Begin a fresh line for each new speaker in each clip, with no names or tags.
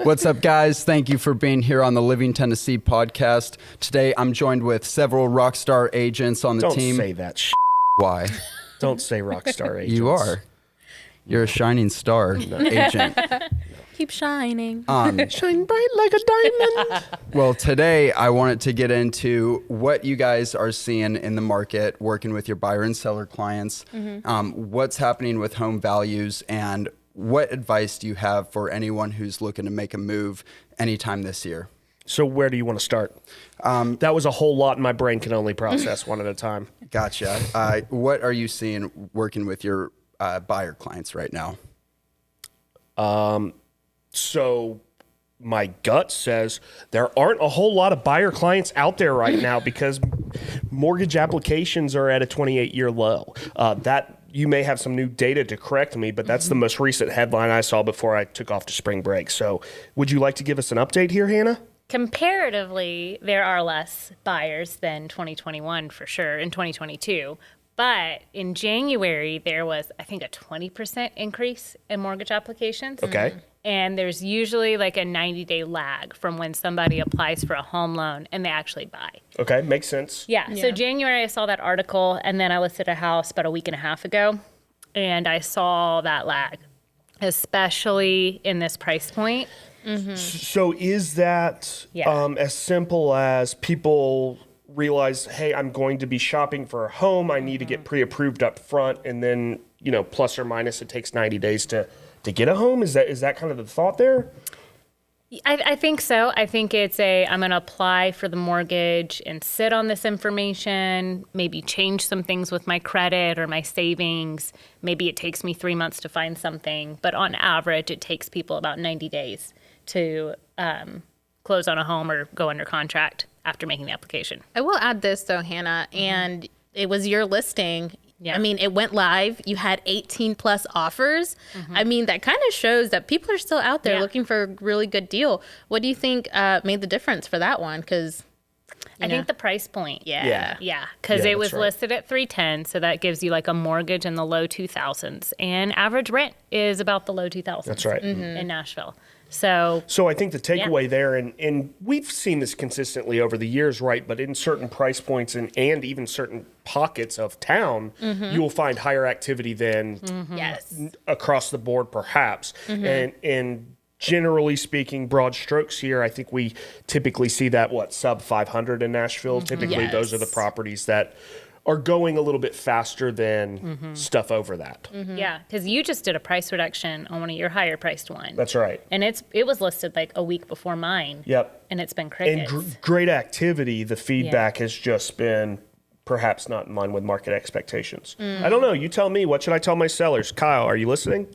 What's up, guys? Thank you for being here on the Living Tennessee podcast. Today, I'm joined with several rockstar agents on the team.
Don't say that shit.
Why?
Don't say rockstar agents.
You are. You're a shining star agent.
Keep shining.
Shine bright like a diamond.
Well, today, I wanted to get into what you guys are seeing in the market, working with your buyer and seller clients, what's happening with home values, and what advice do you have for anyone who's looking to make a move anytime this year?
So where do you want to start? That was a whole lot, and my brain can only process one at a time.
Gotcha. What are you seeing working with your buyer clients right now?
So my gut says there aren't a whole lot of buyer clients out there right now because mortgage applications are at a 28-year low. That you may have some new data to correct me, but that's the most recent headline I saw before I took off to spring break. So would you like to give us an update here, Hannah?
Comparatively, there are less buyers than 2021 for sure, in 2022. But in January, there was, I think, a 20% increase in mortgage applications.
Okay.
And there's usually like a 90-day lag from when somebody applies for a home loan and they actually buy.
Okay, makes sense.
Yeah. So January, I saw that article, and then I listed a house about a week and a half ago, and I saw that lag, especially in this price point.
So is that as simple as people realize, hey, I'm going to be shopping for a home, I need to get pre-approved up front, and then, plus or minus, it takes 90 days to get a home? Is that kind of the thought there?
I think so. I think it's I'm going to apply for the mortgage and sit on this information, maybe change some things with my credit or my savings. Maybe it takes me 3 months to find something, but on average, it takes people about 90 days to close on a home or go under contract after making the application.
I will add this though, Hannah, and it was your listing.
Yeah.
I mean, it went live. You had 18 plus offers. I mean, that kind of shows that people are still out there looking for a really good deal. What do you think made the difference for that one? Because
I think the price point.
Yeah.
Because it was
right.
listed at $310, so that gives you like a mortgage in the low 2000s, and average rent is about the low 2000s.
That's right.
In Nashville. So
I think the takeaway there, and we've seen this consistently over the years, right? But in certain price points and even certain pockets of town, you will find higher activity than across the board, perhaps. And generally speaking, broad strokes here, I think we typically see that, sub 500 in Nashville. Typically, those are the properties that are going a little bit faster than stuff over that.
Yeah, because you just did a price reduction on one of your higher priced ones.
That's right.
And it was listed like a week before mine.
Yep.
And it's been crickets.
And great activity. The feedback has just been perhaps not in line with market expectations. I don't know. You tell me. What should I tell my sellers? Kyle, are you listening?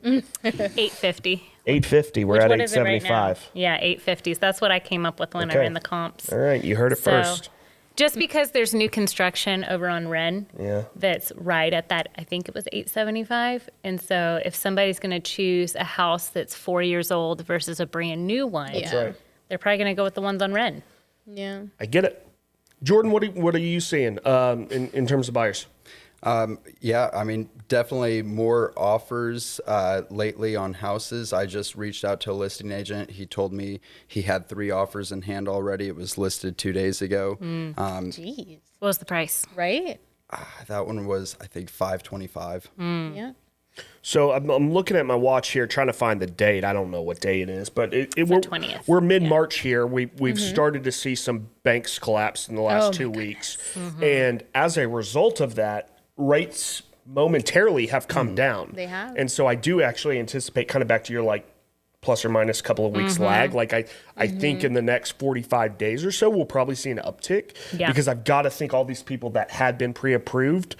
850.
850. We're at 875.
Yeah, 850s. That's what I came up with when I ran the comps.
All right. You heard it first.
Just because there's new construction over on Wren that's right at that, I think it was 875. And so if somebody's going to choose a house that's 4 years old versus a brand new one,
That's right.
they're probably going to go with the ones on Wren.
Yeah.
I get it. Jordan, what are you seeing in terms of buyers?
I mean, definitely more offers lately on houses. I just reached out to a listing agent. He told me he had 3 offers in hand already. It was listed 2 days ago.
Jeez.
What was the price?
Right?
That one was, I think, $525.
Yeah.
So I'm looking at my watch here, trying to find the date. I don't know what day it is, but we're
20th.
We're mid-March here. We've started to see some banks collapse in the last 2 weeks, and as a result of that, rates momentarily have come down.
They have.
And so I do actually anticipate, kind of back to your plus or minus a couple of weeks lag. I think in the next 45 days or so, we'll probably see an uptick because I've got to think all these people that had been pre-approved,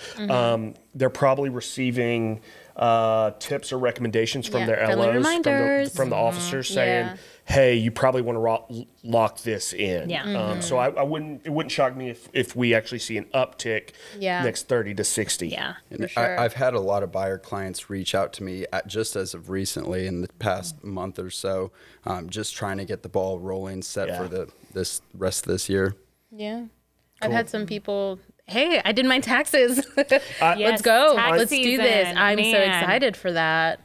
they're probably receiving tips or recommendations from their LOs, from the officers saying, hey, you probably want to lock this in.
Yeah.
So it wouldn't shock me if we actually see an uptick next 30 to 60.
Yeah.
And
sure.
I've had a lot of buyer clients reach out to me just as of recently in the past month or so, just trying to get the ball rolling set for this rest of this year.
Yeah. I've had some people, hey, I did my taxes. Let's
Yes,
go.
tax
Let's do this.
season.
I'm so
Man.
excited for that.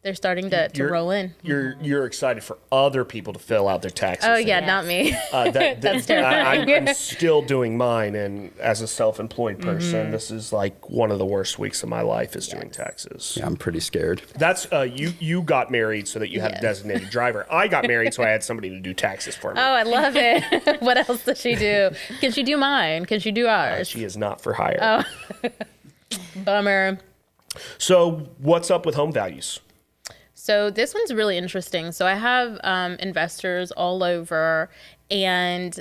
They're starting to roll in.
You're excited for other people to fill out their taxes.
Oh yeah, not me. That's terrifying.
I'm still doing mine, and as a self-employed person, this is like one of the worst weeks of my life is doing taxes.
Yeah, I'm pretty scared.
That's you got married so that you had a designated driver. I got married so I had somebody to do taxes for me.
Oh, I love it. What else does she do? Can she do mine? Can she do ours?
She is not for hire.
Oh, bummer.
So what's up with home values?
So this one's really interesting. So I have investors all over, and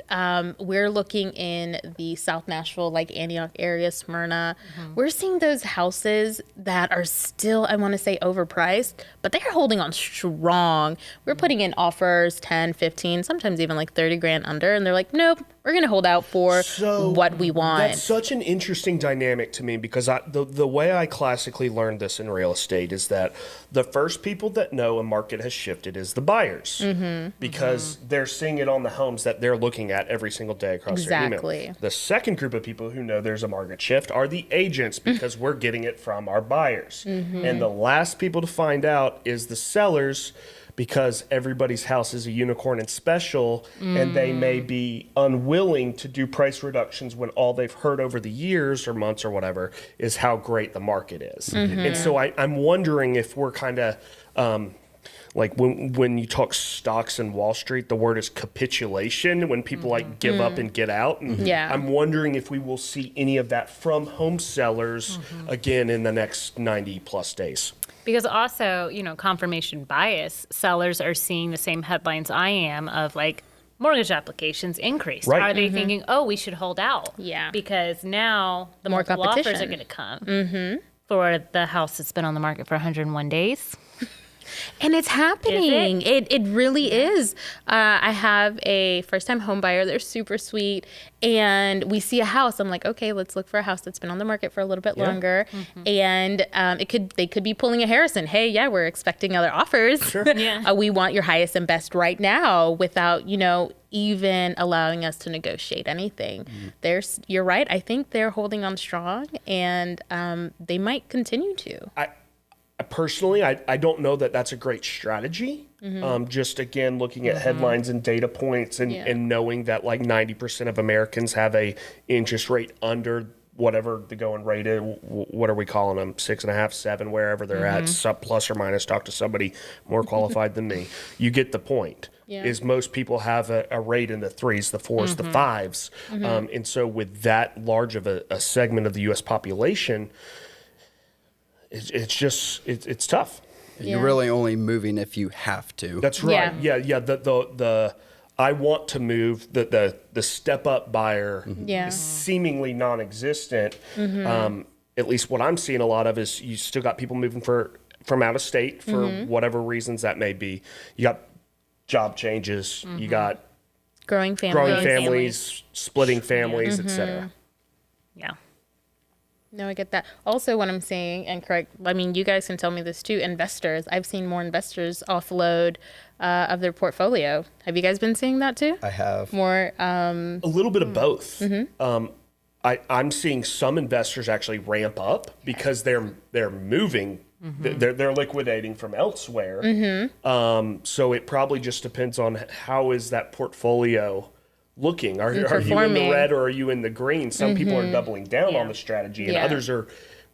we're looking in the South Nashville, like Antioch area, Smyrna. We're seeing those houses that are still, I want to say, overpriced, but they're holding on strong. We're putting in offers 10, 15, sometimes even like 30 grand under, and they're like, nope, we're going to hold out for what we want.
That's such an interesting dynamic to me because the way I classically learned this in real estate is that the first people that know a market has shifted is the buyers because they're seeing it on the homes that they're looking at every single day across their email. The second group of people who know there's a market shift are the agents because we're getting it from our buyers. And the last people to find out is the sellers because everybody's house is a unicorn and special, and they may be unwilling to do price reductions when all they've heard over the years or months or whatever is how great the market is. And so I'm wondering if we're kind of like when you talk stocks in Wall Street, the word is capitulation, when people like give up and get out. And I'm wondering if we will see any of that from home sellers again in the next 90 plus days.
Because also, confirmation bias, sellers are seeing the same headlines I am of like mortgage applications increase.
Right.
Are they thinking, oh, we should hold out?
Yeah.
Because now the
More
multiple offers
competition.
are going to come for the house that's been on the market for 101 days.
And it's happening. It really is. I have a first-time home buyer. They're super sweet. And we see a house. I'm like, okay, let's look for a house that's been on the market for a little bit longer. And they could be pulling a Harrison. Hey, yeah, we're expecting other offers.
Sure.
We want your highest and best right now without, even allowing us to negotiate anything. You're right. I think they're holding on strong, and they might continue to.
Personally, I don't know that that's a great strategy. Just again, looking at headlines and data points and knowing that like 90% of Americans have a interest rate under whatever the going rate is. What are we calling them? 6.5, 7, wherever they're at, plus or minus. Talk to somebody more qualified than me. You get the point. Is most people have a rate in the 3s, the 4s, the 5s. And so with that large of a segment of the U.S. population, it's tough.
You're really only moving if you have to.
That's right. Yeah. The I want to move. The step up buyer is seemingly non-existent. At least what I'm seeing a lot of is you still got people moving from out of state for whatever reasons that may be. You got job changes. You got
growing families,
splitting families, etc.
Yeah.
No, I get that. Also, what I'm saying, and correct, I mean, you guys can tell me this too, investors. I've seen more investors offload of their portfolio. Have you guys been seeing that too?
I have.
More.
A little bit of both. I'm seeing some investors actually ramp up because they're moving. They're liquidating from elsewhere. So it probably just depends on how is that portfolio looking. Are you in the red or are you in the green? Some people are doubling down on the strategy and others are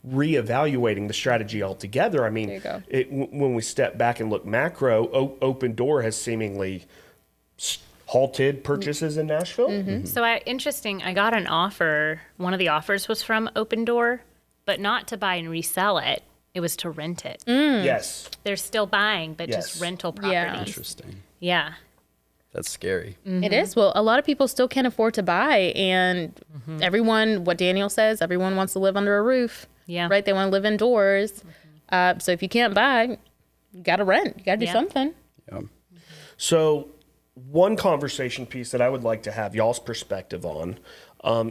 reevaluating the strategy altogether. I mean, when we step back and look macro, Open Door has seemingly halted purchases in Nashville.
So interesting, I got an offer. One of the offers was from Open Door, but not to buy and resell it. It was to rent it.
Yes.
They're still buying, but just rental properties.
Yeah.
Interesting.
Yeah.
That's scary.
It is. Well, a lot of people still can't afford to buy. And everyone, what Daniel says, everyone wants to live under a roof.
Yeah.
Right? They want to live indoors. So if you can't buy, you got to rent. You got to do something.
Yeah.
So one conversation piece that I would like to have y'all's perspective on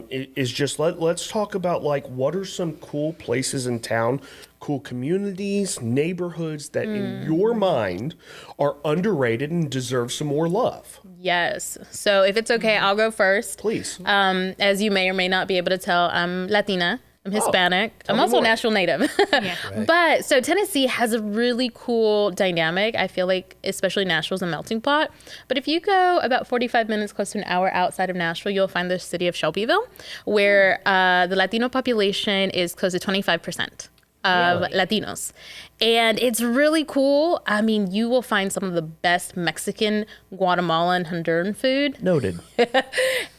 is just let's talk about like what are some cool places in town, cool communities, neighborhoods that in your mind are underrated and deserve some more love.
Yes. So if it's okay, I'll go first.
Please.
As you may or may not be able to tell, I'm Latina. I'm Hispanic. I'm also a Nashville native. But so Tennessee has a really cool dynamic. I feel like especially Nashville's a melting pot. But if you go about 45 minutes, close to an hour outside of Nashville, you'll find the city of Shelbyville, where the Latino population is close to 25% of Latinos. And it's really cool. I mean, you will find some of the best Mexican, Guatemalan, Honduran food.
Noted.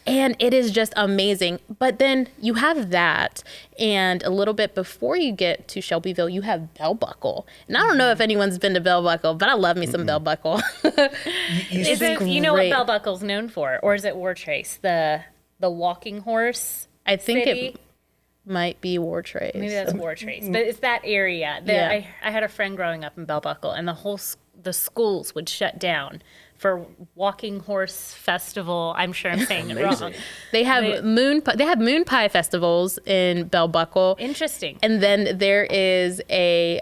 And it is just amazing. But then you have that, and a little bit before you get to Shelbyville, you have Bell Buckle. And I don't know if anyone's been to Bell Buckle, but I love me some Bell Buckle.
You know what Bell Buckle's known for? Or is it War Trace, the walking horse?
I think
city?
it might be War Trace.
Maybe that's War Trace, but it's that area. I had a friend growing up in Bell Buckle, and the schools would shut down for Walking Horse Festival. I'm sure I'm saying it wrong.
They have moon pie festivals in Bell Buckle.
Interesting.
And then there is a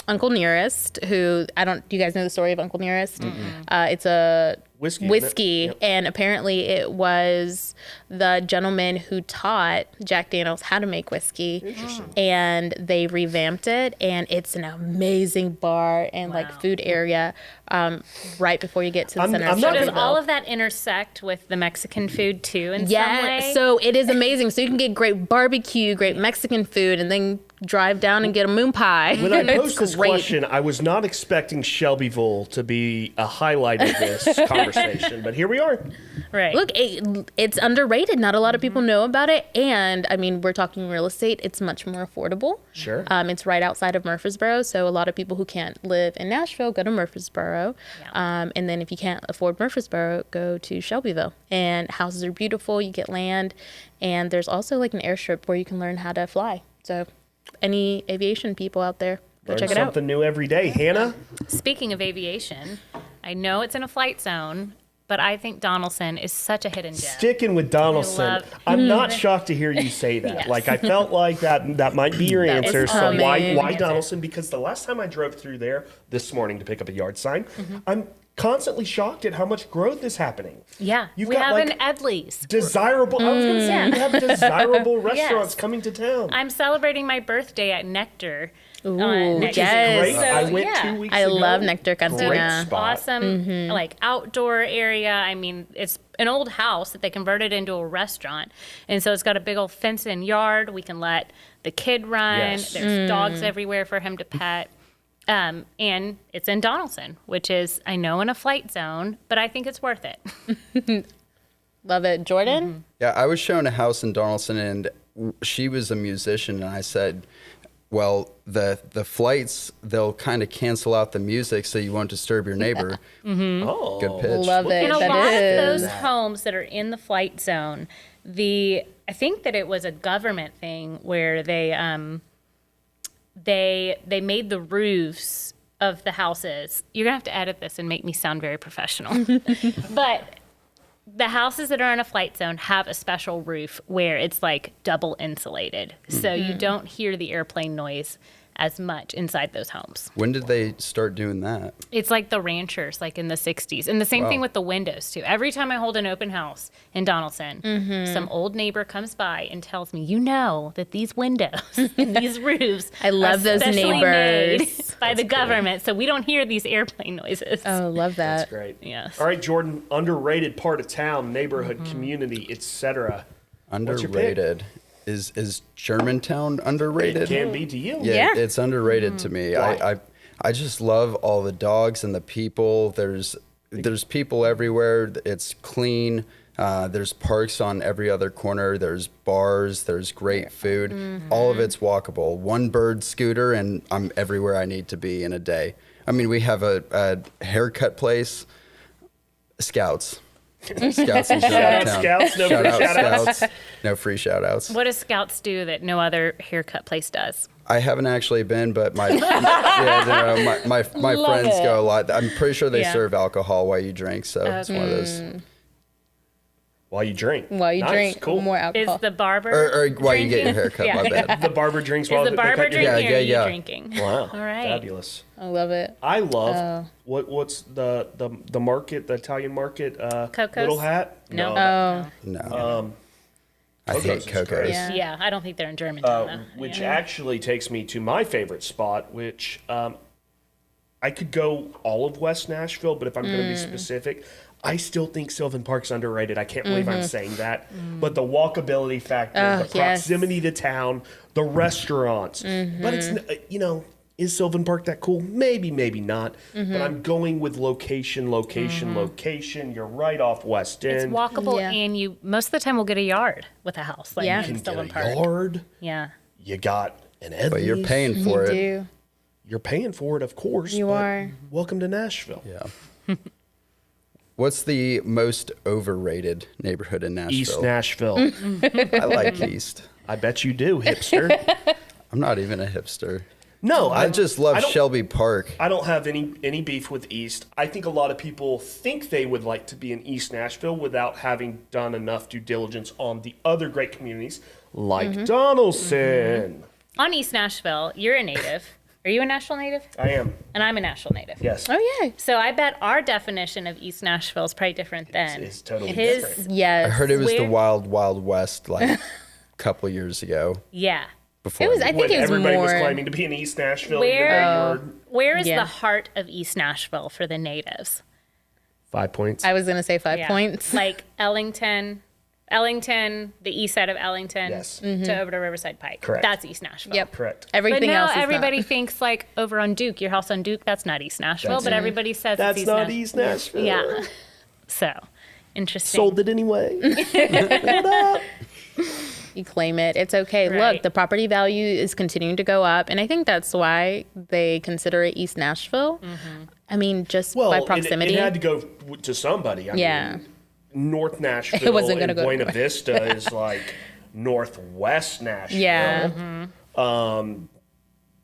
Uncle Nearest, who do you guys know the story of Uncle Nearest? It's a whiskey,
Yep.
and apparently it was the gentleman who taught Jack Daniels how to make whiskey, and they revamped it, and it's an amazing bar and like food area right before you get to the center of
So does
Shelbyville.
all of that intersect with the Mexican food too in some way?
So it is amazing. So you can get great barbecue, great Mexican food, and then drive down and get a moon pie.
When I
It's
posed this
great.
question, I was not expecting Shelbyville to be a highlight of this conversation, but here we are.
Right.
Look, it's underrated. Not a lot of people know about it. And I mean, we're talking real estate. It's much more affordable.
Sure.
It's right outside of Murfreesboro. So a lot of people who can't live in Nashville go to Murfreesboro. And then if you can't afford Murfreesboro, go to Shelbyville. And houses are beautiful. You get land. And there's also like an airstrip where you can learn how to fly. So any aviation people out there, go check it out.
Something new every day. Hannah?
Speaking of aviation, I know it's in a flight zone, but I think Donaldson is such a hidden gem.
Sticking with Donaldson. I'm not shocked to hear you say that.
Yes.
Like, I felt like that might be your answer. So
coming.
why Donaldson? Because the last time I drove through there this morning to pick up a yard sign, I'm constantly shocked at how much growth is happening.
Yeah.
You've
we
got,
have
like,
an Edley's.
Desirable. I was going to say, you have desirable restaurants
Yes.
coming to town.
I'm celebrating my birthday at Nectar.
Ooh,
next
yes.
Great.
So,
I went
yeah.
2 weeks
I
ago.
love Nectar
Great
Cantina.
spot.
Awesome, like outdoor area. I mean, it's an old house that they converted into a restaurant, and so it's got a big old fenced-in yard. We can let the kid run.
Yes.
There's dogs everywhere for him to pet, and it's in Donaldson, which is I know in a flight zone, but I think it's worth it.
Love it. Jordan?
Yeah, I was shown a house in Donaldson, and she was a musician, and I said, well, the flights, they'll kind of cancel out the music so you won't disturb your neighbor.
Oh.
Good pitch.
Love it.
In a
That
lot
is.
of those homes that are in the flight zone, I think that it was a government thing where they made the roofs of the houses. You're gonna have to edit this and make me sound very professional, but the houses that are in a flight zone have a special roof where it's like double insulated, so you don't hear the airplane noise as much inside those homes.
When did they start doing that?
It's like the ranchers, like in the 60s. And the same thing with the windows, too. Every time I hold an open house in Donaldson, some old neighbor comes by and tells me, you know that these windows and these roofs
I love
are
those
specially
neighbors.
made by the government, so we don't hear these airplane noises.
Oh, love that.
That's great.
Yes.
All right, Jordan, underrated part of town, neighborhood, community, etc. What's your pick?
Underrated. Is Germantown underrated?
It can be to you.
Yeah.
It's underrated to me.
Why?
I just love all the dogs and the people. There's people everywhere. It's clean. There's parks on every other corner. There's bars. There's great food. All of it's walkable. One bird scooter, and I'm everywhere I need to be in a day. I mean, we have a haircut place. Scouts and
Shout out
Germantown.
Scouts, no
Shout
free
out
shout outs.
Scouts. No free shout outs.
What do Scouts do that no other haircut place does?
I haven't actually been, but my my friends go a lot. I'm pretty sure they
Yeah.
serve alcohol while you drink, so it's one of those.
While you drink.
While you
Nice,
drink
cool.
more alcohol.
Is the barber
Or while you get your
drinking?
haircut, my bad.
The barber drinks while
Is the
they
barber
cut your
drinking
hair.
or are you
yeah.
drinking?
Wow.
All right.
Fabulous.
I love it.
I love what's the market, the Italian market,
Coco's?
Little Hat?
No.
Oh,
No. I hate Coco's.
Yeah, I don't think they're in Germantown.
Which actually takes me to my favorite spot, which I could go all of West Nashville, but if I'm going to be specific, I still think Sylvan Park's underrated. I can't believe I'm saying that. But the walkability factor, the proximity to town, the restaurants. But it's, is Sylvan Park that cool? Maybe, maybe not. But I'm going with location. You're right off West End.
It's walkable, and you most of the time will get a yard with a house. Like
You can get a yard.
Yeah.
You got an Edley's.
But you're paying for it.
Do.
You're paying for it, of course.
You are.
Welcome to Nashville.
Yeah. What's the most overrated neighborhood in Nashville?
East Nashville.
I like East.
I bet you do, hipster.
I'm not even a hipster.
No,
I just love
don't-
Shelby Park.
I don't have any beef with East. I think a lot of people think they would like to be in East Nashville without having done enough due diligence on the other great communities like Donaldson.
On East Nashville, you're a native. Are you a Nashville native?
I am.
And I'm a Nashville native.
Yes.
Oh, yeah.
So I bet our definition of East Nashville is probably different than
It's totally
his.
different.
Yes.
I heard it was the
Where-
Wild Wild West like a couple years ago.
Yeah.
Before
It was, I think
When
it was
everybody
more.
was claiming to be in East Nashville.
Where is
Yeah.
the heart of East Nashville for the natives?
5 points.
I was going to say 5
Yeah.
points.
Like Ellington, the east side of Ellington
Yes.
to over to Riverside Pike.
Correct.
That's East Nashville.
Yep.
Correct.
Everything
But now
else is
everybody
not.
thinks like over on Duke, your house on Duke, that's not East Nashville, but everybody says
That's
it's East
not
Nashville.
East Nashville.
Yeah. So, interesting.
Sold it anyway.
You claim it. It's okay.
Right.
Look, the property value is continuing to go up. And I think that's why they consider it East Nashville. I mean, just
Well,
by proximity.
It had to go to somebody. I
Yeah.
mean, North Nashville
wasn't gonna
and
go
Buena
anywhere.
Vista is like Northwest Nashville.
Yeah.
Um,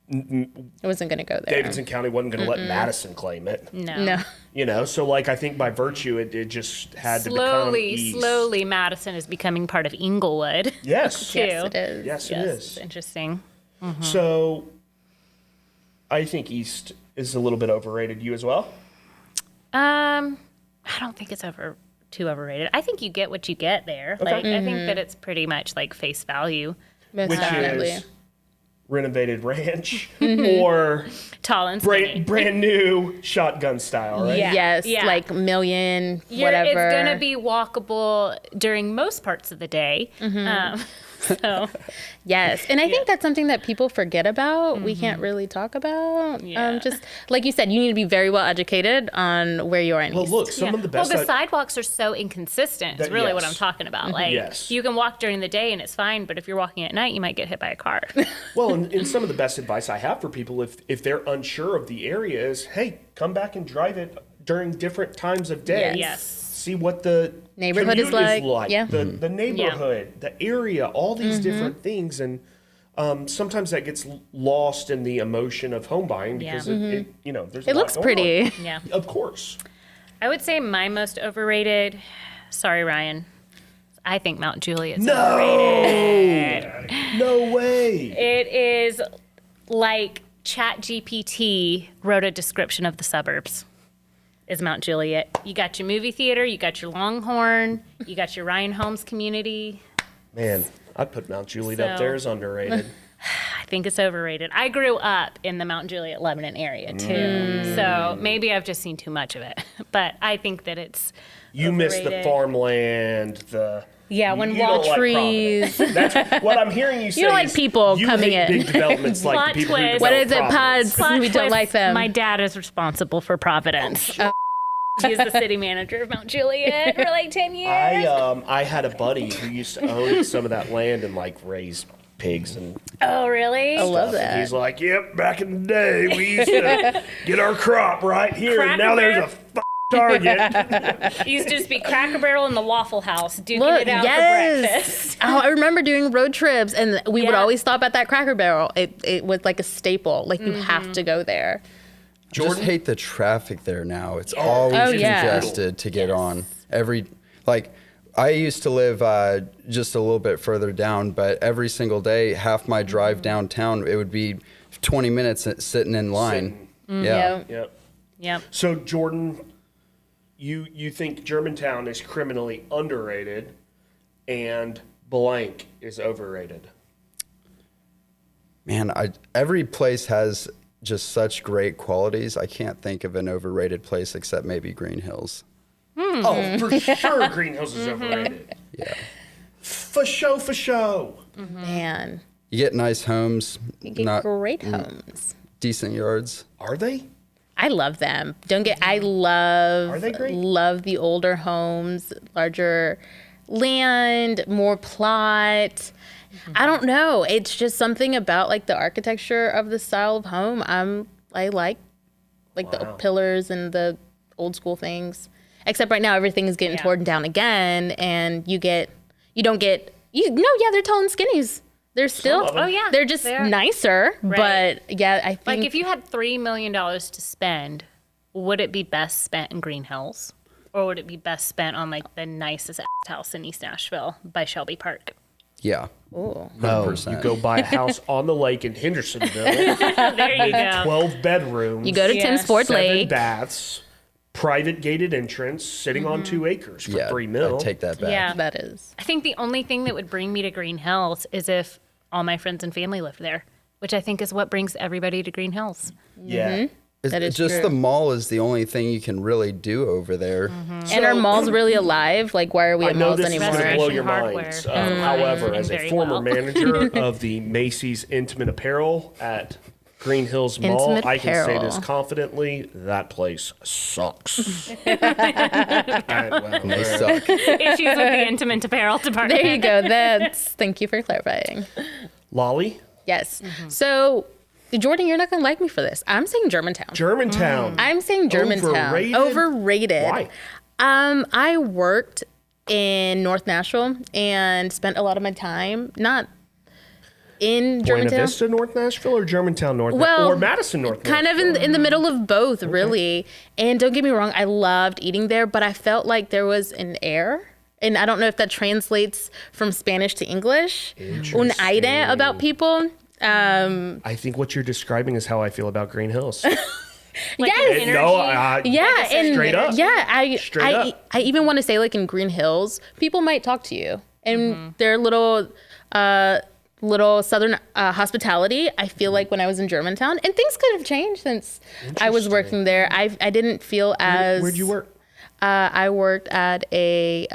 It wasn't going to go there.
Davidson County wasn't going to let Madison claim it.
No.
So like I think by virtue it just had to become east.
Slowly, Madison is becoming part of Inglewood.
Yes.
Too.
Yes, it is.
Yes,
Yes,
it
it's
is.
interesting.
So I think East is a little bit overrated. You as well?
I don't think it's too overrated. I think you get what you get there. Like I think that it's pretty much like face value.
Most
Which
definitely.
is renovated ranch or
Tall and skinny.
brand new shotgun style, right?
Yeah.
Yes,
Yeah.
like million, whatever.
It's going to be walkable during most parts of the day. So
Yes, and I think that's something that people forget about. We can't really talk about.
Yeah.
Just like you said, you need to be very well educated on where you are in
Well,
East.
look, some of the best.
the sidewalks are so inconsistent. Is
That-
really what
yes.
I'm talking about. Like
Yes.
you can walk during the day and it's fine, but if you're walking at night, you might get hit by a car.
Well, and some of the best advice I have for people, if they're unsure of the area, is hey, come back and drive it during different times of day.
Yes.
See what the
Neighborhood is
commute
like. Yeah.
The neighborhood, the area, all these different things, and sometimes that gets lost in the emotion of home buying because there's a
It
lot
looks
going
pretty.
on.
Yeah.
Of course.
I would say my most overrated. Sorry, Ryan. I think Mount Juliet's
No,
overrated.
no way.
It is like ChatGPT wrote a description of the suburbs. Is Mount Juliet. You got your movie theater, you got your Longhorn, you got your Ryan Holmes community.
Man, I'd put Mount Juliet up
So-
there as underrated.
I think it's overrated. I grew up in the Mount Juliet, Lebanon area too. So maybe I've just seen too much of it. But I think that it's
You miss the
overrated.
farmland,
when
you
wall
don't like
trees.
Providence. That's what I'm hearing you say.
don't like
is
people
you
coming
hate
in.
big developments like
Plot
the people who
twist.
What
develop
is it,
Providence.
pods?
Plot
We don't
twist,
like them.
My dad is responsible for Providence.
Oh,
He's the city manager of Mount Juliet for like 10 years.
I had a buddy who used to own some of that land and like raise pigs and
Oh, really?
I love
stuff. And
that.
he's like, yep, back in the day we used to get our crop right here, and now there's a Target.
It used to just be Cracker Barrel and the Waffle House duking
Look,
it out
yes.
for breakfast.
Oh, I remember doing road trips, and we would
Yeah.
always stop at that Cracker Barrel. It was like a staple. Like you have to go there.
Just hate the traffic there now. It's always
Oh, yeah.
congested to get on. I used to live just a little bit further down, but every single day, half my drive downtown, it would be 20 minutes sitting in line. Yeah.
Yep.
Yep.
So Jordan, you think Germantown is criminally underrated, and blank is overrated?
Man, every place has just such great qualities. I can't think of an overrated place except maybe Green Hills.
Oh, for sure Green Hills is overrated.
Yeah.
For show.
Man,
You get nice homes,
you get
not
great homes.
decent yards.
Are they?
I love them. I love
Are they great?
love the older homes, larger land, more plot. I don't know. It's just something about like the architecture of the style of home. I like the pillars and the old school things. Except right now everything is getting torn down again, and they're tall and skinnies. They're still, they're just nicer.
Right.
But yeah, I think
Like if you had $3 million to spend, would it be best spent in Green Hills? Or would it be best spent on like the nicest house in East Nashville by Shelby Park?
Yeah.
Ooh.
No,
100%.
you go buy a house on the lake in Hendersonville.
There you go.
12 bedrooms.
You go to Tim's Ford
7
Lake.
baths, private gated entrance, sitting on 2 acres for
Yeah.
$3 million.
I'd take that back.
Yeah.
That is.
I think the only thing that would bring me to Green Hills is if all my friends and family lived there, which I think is what brings everybody to Green Hills.
Yeah.
That is
Just
true.
the mall is the only thing you can really do over there.
And are malls really alive? Like, why are we
I
at
know
malls
this is
anymore?
going to blow your
Hardware.
minds.
Mm.
However,
Doing
as a
very
former
well.
manager of the Macy's Intimate Apparel at Green Hills Mall,
Intimate
I can say
Apparel.
this confidently. That place sucks.
They suck.
Issues with the intimate apparel department.
There you go. Thank you for clarifying.
Lali?
Yes. So, Jordan, you're not going to like me for this. I'm saying Germantown.
Germantown.
I'm saying Germantown.
Overrated?
Overrated.
Why?
I worked in North Nashville and spent a lot of my time not in
Buena
Germantown.
Vista, North Nashville, or Germantown, North
Well,
or Madison, North
Kind
Nashville?
of in the middle of both, really. And don't get me wrong, I loved eating there, but I felt like there was an air. And I don't know if that translates from Spanish to English. Un aire about people.
I think what you're describing is how I feel about Green Hills.
Like
Yes.
energy.
No,
Yeah, and
Straight up.
Yeah,
Straight up.
I even want to say like in Green Hills, people might talk to you, and their little southern hospitality. I feel like when I was in Germantown, and things could have changed since I was working there. I didn't feel as.
Where'd you work?
I worked at a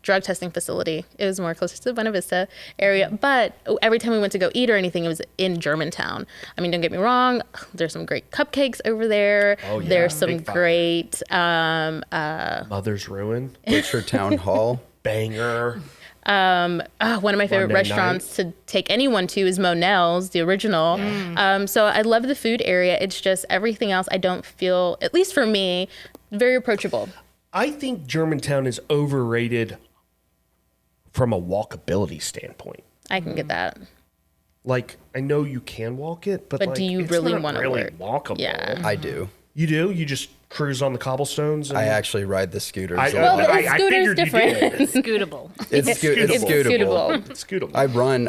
drug testing facility. It was more closer to the Buena Vista area. But every time we went to go eat or anything, it was in Germantown. I mean, don't get me wrong. There's some great cupcakes over there.
Oh, yeah.
There's some
Big five.
great.
Mother's Ruin.
Butcher Town Hall.
Banger.
One of my favorite
Monday
restaurants to take anyone to is Monell's, the original. So I love the food area. It's just everything else I don't feel, at least for me, very approachable.
I think Germantown is overrated from a walkability standpoint.
I can get that.
Like, I know you can walk it, but
But
like,
do you
it's
really
not
wanna
really
work?
walkable?
Yeah.
I do.
You do? You just cruise on the cobblestones? And
I actually ride the scooters.
I-
a
Well,
lot.
the
I
scooter's
figured you
different.
did.
Scootable.
It's
scootable.
scootable.
It's scootable.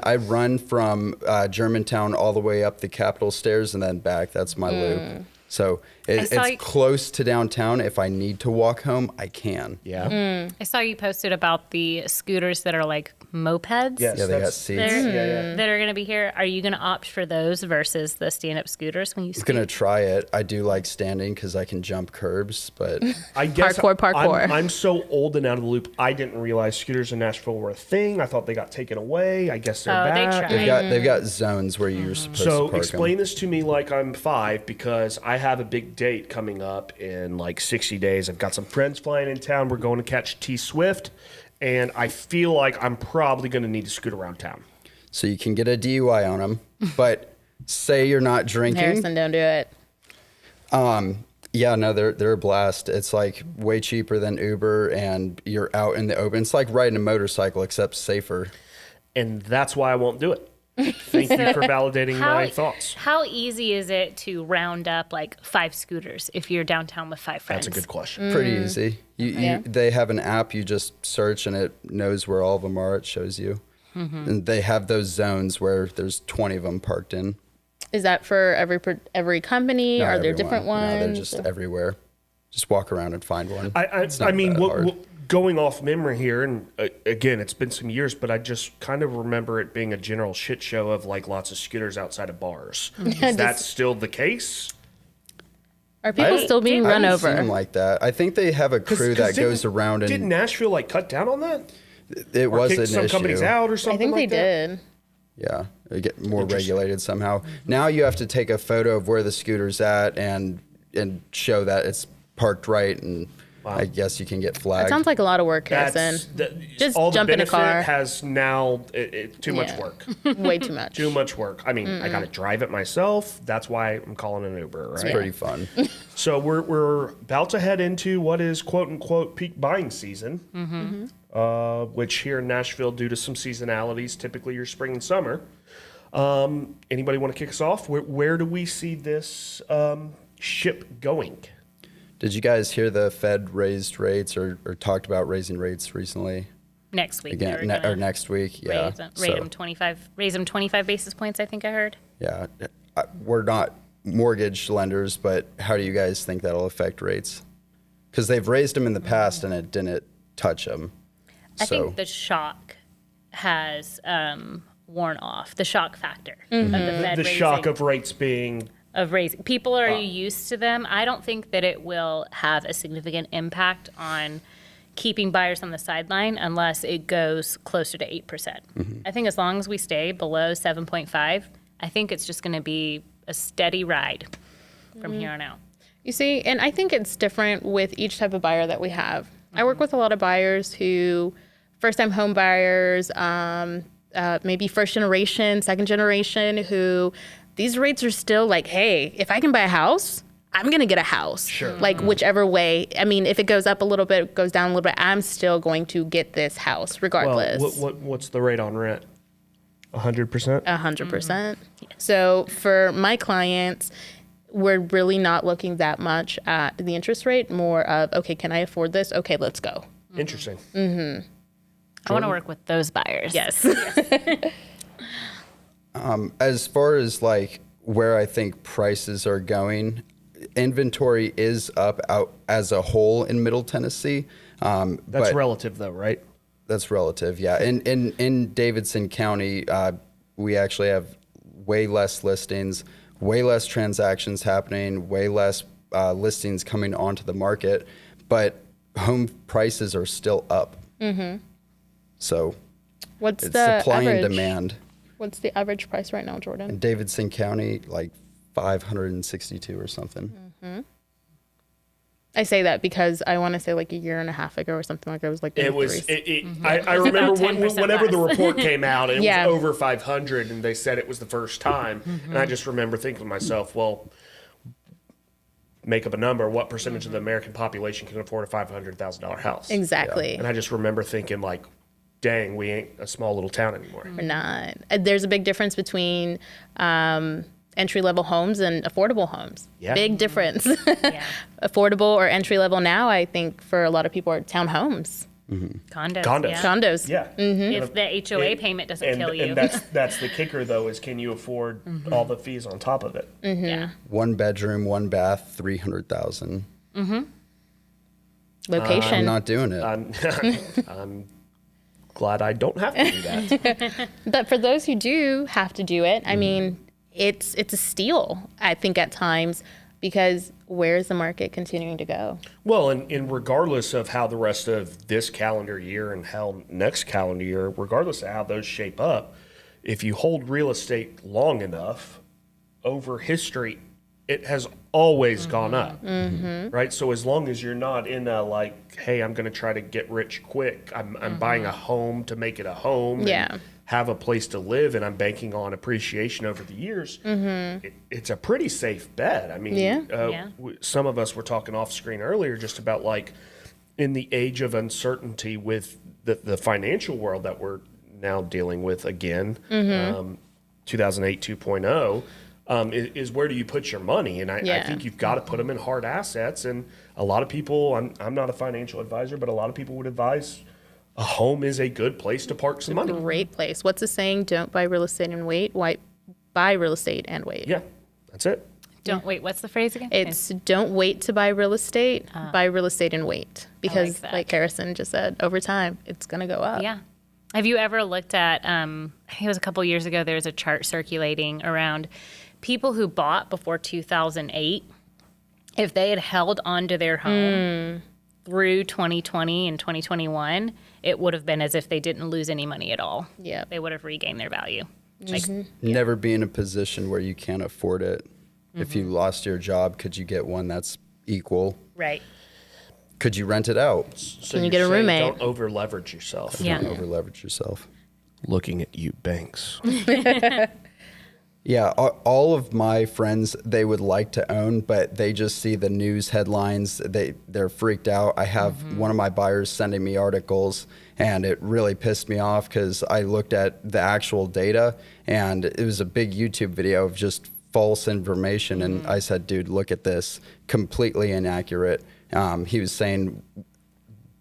I run from Germantown all the way up the Capitol stairs and then back. That's my loop. So it's
saw you-
close to downtown. If I need to walk home, I can.
Yeah.
I saw you posted about the scooters that are like mopeds.
Yes,
Yeah, they got
that's-
seats.
Yeah.
That are going to be here. Are you going to opt for those versus the stand-up scooters when you
I'm
scoot?
gonna try it. I do like standing because I can jump curbs, but
I guess
Parkour.
I'm so old and out of the loop. I didn't realize scooters in Nashville were a thing. I thought they got taken away. I guess they're
Oh, they
back.
tried.
they've got zones where you're supposed to
So
park
explain
them.
this to me like I'm 5 because I have a big date coming up in like 60 days. I've got some friends flying in town. We're going to catch T Swift, and I feel like I'm probably going to need to scoot around town.
So you can get a DUI on them, but say you're not drinking.
Harrison, don't do it.
Yeah, no, they're a blast. It's like way cheaper than Uber, and you're out in the open. It's like riding a motorcycle, except safer.
And that's why I won't do it. Thank you for validating my thoughts.
How easy is it to round up like 5 scooters if you're downtown with 5 friends?
That's a good question.
Pretty easy.
Yeah.
They have an app. You just search, and it knows where all of them are. It shows you. And they have those zones where there's 20 of them parked in.
Is that for every company?
Not
Are there
everyone.
different ones?
No, they're just everywhere. just walk around and find one.
I mean, going off memory here, and again, it's been some years, but I just kind of remember it being a general shit show of like lots of scooters outside of bars. Is that still the case?
Are people still being run over?
I haven't seen like that. I think they have a crew that goes around and...
Did Nashville like cut down on that?
It was an
some
issue.
companies out or something
I think they did.
Yeah, they get more regulated somehow. Now you have to take a photo of where the scooter's at and show that it's parked right, and I guess you can get flagged.
It sounds like a lot of work, Harrison. Just
all
jump
the
in a car.
Has now too much work.
Way too much.
Too much work. I mean, I got to drive it myself. That's why I'm calling an Uber, right?
It's pretty fun.
So we're about to head into what is quote unquote peak buying season, which here in Nashville, due to some seasonalities, typically your spring and summer. Anybody want to kick us off? Where do we see this ship going?
Did you guys hear the Fed raised rates or talked about raising rates recently?
Next week.
Again, or next week, yeah.
Raise them 25 basis points, I think I heard.
Yeah. We're not mortgage lenders, but how do you guys think that'll affect rates? Because they've raised them in the past and it didn't touch them.
I think the shock has worn off, the shock factor of the Fed
The shock of rates being...
Of raising. People are used to them. I don't think that it will have a significant impact on keeping buyers on the sideline unless it goes closer to 8%. I think as long as we stay below 7.5, I think it's just going to be a steady ride from here on out.
You see, and I think it's different with each type of buyer that we have. I work with a lot of buyers who, first-time home buyers, maybe first generation, second generation, who these rates are still like, hey, if I can buy a house, I'm going to get a house. Sure. Like whichever way. I mean, if it goes up a little bit, goes down a little bit, I'm still going to get this house regardless.
Well, what's the rate on rent? 100%?
100%. So for my clients, we're really not looking that much at the interest rate, more of, okay, can I afford this? Okay, let's go.
Interesting.
I want to work with those buyers.
Yes.
As far as like where I think prices are going, inventory is up out as a whole in Middle Tennessee.
That's relative though, right?
That's relative, yeah. In Davidson County, we actually have way less listings, way less transactions happening, way less listings coming onto the market, but home prices are still up. So
What's
it's
the
supply
average?
and demand.
What's the average price right now, Jordan?
In Davidson County, like 562 or something.
I say that because I want to say like a year and a half ago or something like that. It was like
It was. I remember whenever the report came out, it was over 500, and they said it was the first time. And I just remember thinking to myself, well, make up a number. What percentage of the American population can afford a $500,000 house?
Exactly.
And I just remember thinking, like, dang, we ain't a small little town anymore.
We're not. There's a big difference between entry-level homes and affordable homes.
Yeah.
Big difference. Affordable or entry-level now, I think, for a lot of people are townhomes.
Condos.
Yeah.
If the HOA payment doesn't kill you.
And that's the kicker, though, is can you afford all the fees on top of it?
Yeah.
1 bedroom, 1 bath, 300,000.
Location.
I'm not doing it.
I'm glad I don't have to do that.
But for those who do have to do it, I mean, it's a steal, I think, at times, because where is the market continuing to go?
Well, and regardless of how the rest of this calendar year and how next calendar year, regardless of how those shape up, if you hold real estate long enough, over history, it has always gone up, right? So as long as you're not in a like, hey, I'm going to try to get rich quick. I'm buying a home to make it a home. And have a place to live, and I'm banking on appreciation over the years. It's a pretty safe bet. I mean, some of us were talking off screen earlier just about like in the age of uncertainty with the financial world that we're now dealing with again, 2008 2.0. Is where do you put your money? And I think you've got to put them in hard assets. And a lot of people, I'm not a financial advisor, but a lot of people would advise a home is a good place to park some money.
Great place. What's the saying? Don't buy real estate and wait. Why buy real estate and wait?
Yeah, that's it.
Don't wait. What's the phrase again?
It's don't wait to buy real estate, buy real estate and wait. Because like Harrison just said, over time, it's going to go up.
Yeah. Have you ever looked at, I think it was a couple years ago, there was a chart circulating around people who bought before 2008, if they had held onto their home through 2020 and 2021, it would have been as if they didn't lose any money at all.
Yeah.
They would have regained their value.
Just never be in a position where you can't afford it. If you lost your job, could you get one that's equal?
Right.
Could you rent it out?
So
Can you
you're
get a
saying
roommate?
Don't over leverage yourself.
Yeah.
Don't over leverage yourself.
Looking at you, banks.
Yeah, all of my friends, they would like to own, but they just see the news headlines. They're freaked out. I have one of my buyers sending me articles, and it really pissed me off because I looked at the actual data, and it was a big YouTube video of just false information. And I said, dude, look at this. Completely inaccurate. He was saying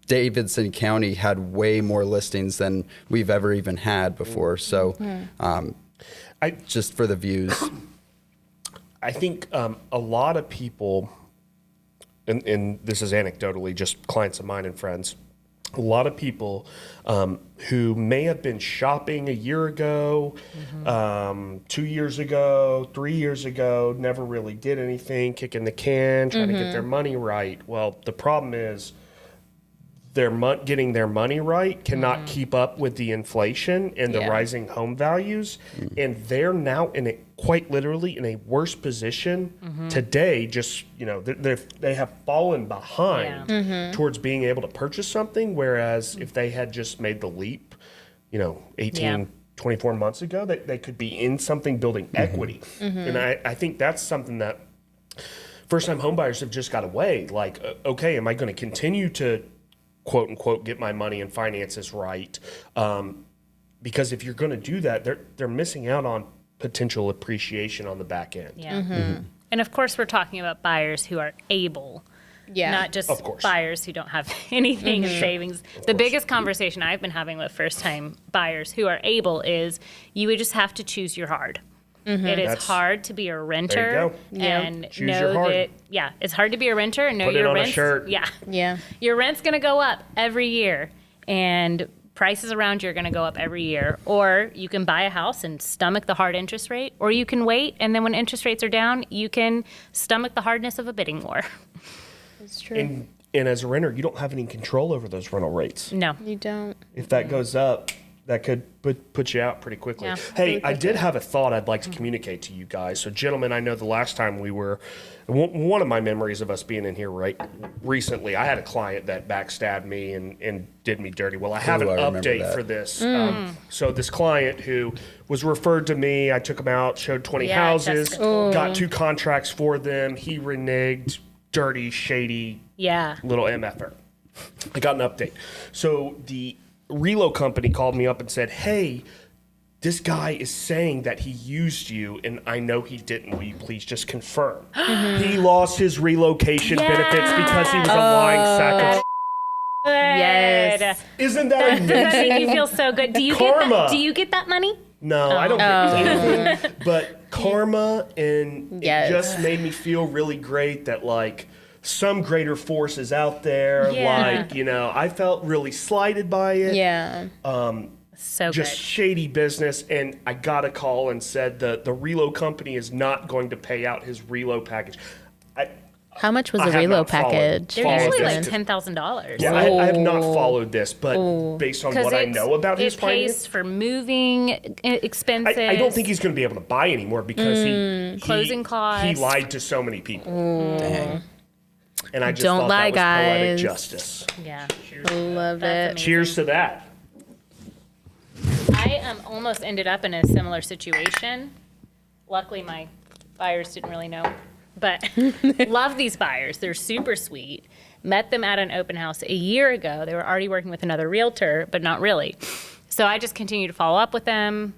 Davidson County had way more listings than we've ever even had before. So just for the views.
I think a lot of people, and this is anecdotally just clients of mine and friends, a lot of people who may have been shopping a year ago, 2 years ago, 3 years ago, never really did anything, kicking the can, trying to get their money right. Well, the problem is getting their money right cannot keep up with the inflation and the rising home values. And they're now quite literally in a worse position today. Just, they have fallen behind towards being able to purchase something. Whereas if they had just made the leap, 18, 24 months ago, they could be in something building equity. And I think that's something that first-time homebuyers have just got to weigh. Like, okay, am I going to continue to quote unquote get my money and finances right, because if you're going to do that, they're missing out on potential appreciation on the back end.
And of course, we're talking about buyers who are able, not just buyers who don't have anything in savings. The biggest conversation I've been having with first-time buyers who are able is you would just have to choose your hard. It is hard to be a renter and
Choose
know
your
that it's hard to be a renter and know
Put it
your
on a
rent's
shirt.
your rent's going to go up every year and prices around you are going to go up every year. Or you can buy a house and stomach the hard interest rate, or you can wait, and then when interest rates are down, you can stomach the hardness of a bidding war.
That's true.
And as a renter, you don't have any control over those rental rates.
No.
You don't.
If that goes up, that could put you out pretty quickly.
Yeah.
Hey, I did have a thought I'd like to communicate to you guys. So, gentlemen, I know the last time we were, one of my memories of us being in here recently, I had a client that backstabbed me and did me dirty. Well, I have an update for this. So this client who was referred to me, I took him out, showed 20 houses, got 2 contracts for them. He reneged, dirty, shady, little MFer. I got an update. So the Relo company called me up and said, hey, this guy is saying that he used you, and I know he didn't. Will you please just confirm? He lost his relocation benefits because he was a lying sack of
Yes.
Isn't that amazing?
Does that make you feel so good? Do you
Karma.
Do you get that money?
No, I don't get anything. But karma, and it just made me feel really great that, like, some greater force is out there. Like, I felt really slighted by it.
So
just
good.
shady business. And I got a call and said the Relo company is not going to pay out his Relo package.
How much was
I
the
have
Relo
not
package?
They're
followed
usually
this.
like $10,000.
Yeah, I have not followed this, but based on what I know about his
it
finance,
pays for moving expenses.
I don't think he's going to be able to buy anymore because he
Closing costs.
He lied to so many people. Dang. And I just
Don't
thought
lie,
that was poetic
guys.
justice.
Yeah.
Love
That's
it.
amazing.
Cheers to that.
I almost ended up in a similar situation. Luckily, my buyers didn't really know. But love these buyers. They're super sweet. Met them at an open house a year ago. They were already working with another realtor, but not really. So I just continue to follow up with them.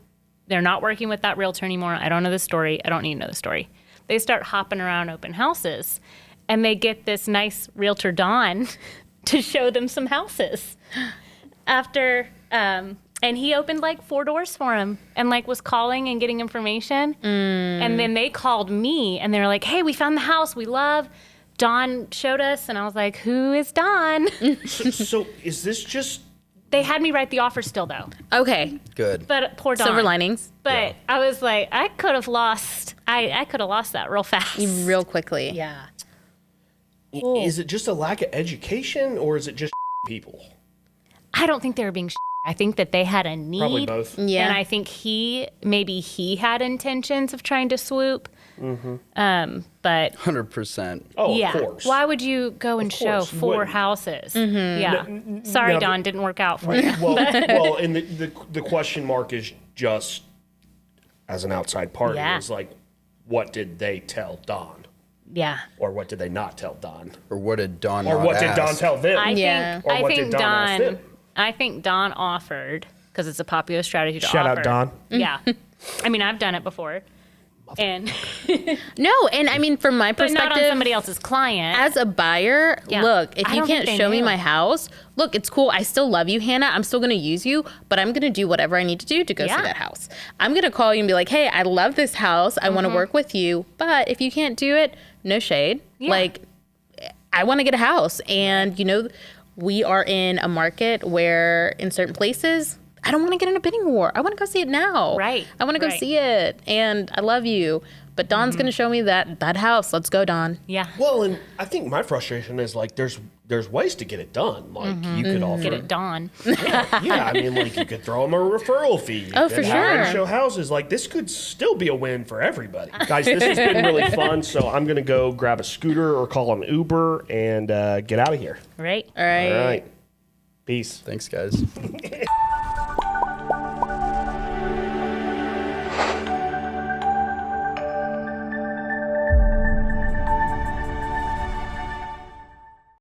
They're not working with that realtor anymore. I don't know the story. I don't need to know the story. They start hopping around open houses, and they get this nice realtor, Dawn, to show them some houses. After And he opened like 4 doors for him and like was calling and getting information. And then they called me and they were like, hey, we found the house we love. Don showed us. And I was like, who is Don?
So is this just...
They had me write the offer still, though.
Okay.
Good.
But poor Don.
Silver linings.
But I was like, I could have lost that real fast.
Real quickly.
Yeah.
Is it just a lack of education or is it just people?
I don't think they were being I think that they had a need.
Probably both.
Yeah.
And I think maybe he had intentions of trying to swoop. But
100%.
Oh,
yeah.
of course.
Why would you go and show
course.
4
What-
houses? Yeah. Sorry,
no,
Don, didn't work out for you.
Well, and the question mark is just, as an outside party,
Yeah.
is like, what did they tell Don?
Yeah.
Or what did they not tell Don?
Or what did Don
Or
not
what did
ask?
Don tell them? Or what did Don ask them?
I think Don offered, because it's a popular strategy to
Shout
offer.
out Don.
Yeah. I mean, I've done it before. And
No, and I mean, from my
but
perspective,
not on somebody else's client.
as a buyer,
Yeah.
look, if
I
you
don't
can't
think they
show me
knew.
my house, look, it's cool. I still love you, Hannah. I'm still going to use you, but I'm going to do whatever I need to do to go see
Yeah.
that house. I'm going to call you and be like, hey, I love this house. I want to work with you. But if you can't do it, no shade.
Yeah.
Like, I want to get a house. And, we are in a market where in certain places, I don't want to get in a bidding war. I want to go see it now.
Right,
I want to go
right.
see it. And I love you. But Don's going to show me that house. Let's go, Don.
Yeah.
Well, and I think my frustration is like there's ways to get it done. Like you could offer,
Get it Don.
yeah. I mean, like you could throw them a referral fee. You
Oh,
could
for
have them
sure.
Show houses. Like this could still be a win for everybody. Guys, this has been really fun. So I'm gonna go grab a scooter or call an Uber and get out of here.
Right?
All right.
All right. Peace.
Thanks, guys.